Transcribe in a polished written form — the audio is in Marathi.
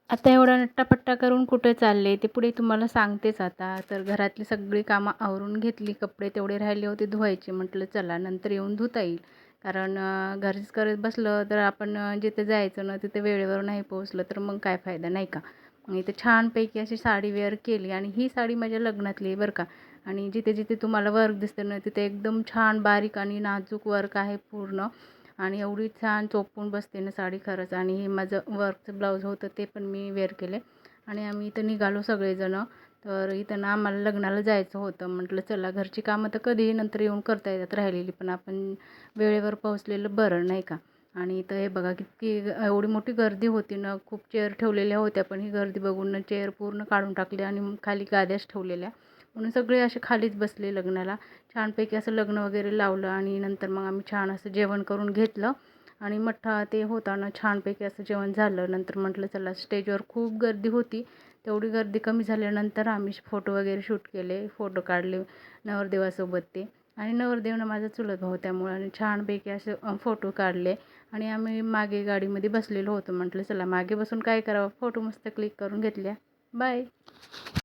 आता एवढा नट्टापट्टा करून कुठे चालले ते पुढे तुम्हाला सांगतेच आता. तर घरातली सगळी कामं आवरून घेतली. कपडे तेवढे राहिले होते धुवायचे. म्हटलं चला नंतर येऊन धुता येईल. कारण घरीच करत बसलं तर आपण जिथे जायचं ना तिथे वेळेवर नाही पोहोचलं तर मग काय फायदा नाही का. मग इथे छानपैकी अशी साडी वेअर केली आणि ही साडी माझ्या लग्नातली आहे बरं का. आणि जिथे जिथे तुम्हाला वर्क दिसतं ना तिथे एकदम छान बारीक आणि नाजूक वर्क आहे पूर्ण. आणि एवढी छान चोपून बसते ना साडी खरंच. आणि हे माझं वर्कचं ब्लाऊज होतं ते पण मी वेअर केले. आणि आम्ही इथं निघालो सगळेजणं. तर इथं ना आम्हाला लग्नाला जायचं होतं. म्हटलं चला घरची कामं तर कधीही नंतर येऊन करता येतात राहिलेली, पण आपण वेळेवर पोहोचलेलं बरं नाही का. आणि इथं हे बघा किती एवढी मोठी गर्दी होती ना, खूप चेअर ठेवलेल्या होत्या, पण ही गर्दी बघून ना चेअर पूर्ण काढून टाकली आणि खाली गाद्याच ठेवलेल्या. म्हणून सगळे असे खालीच बसले लग्नाला. छानपैकी असं लग्न वगैरे लावलं आणि नंतर मग आम्ही छान असं जेवण करून घेतलं. आणि मठ्ठा ते होता ना छानपैकी असं जेवण झालं. नंतर म्हटलं चला स्टेजवर खूप गर्दी होती. तेवढी गर्दी कमी झाल्यानंतर आम्ही फोटो वगैरे शूट केले, फोटो काढले नवरदेवासोबत ते. आणि नवरदेव माझा चुलत भाऊ त्यामुळं आणि छानपैकी असे फोटो काढले. आणि आम्ही मागे गाडीमध्ये बसलेलो होतो. म्हटलं चला मागे बसून काय करावं, फोटो मस्त क्लिक करून घेतल्या. बाय.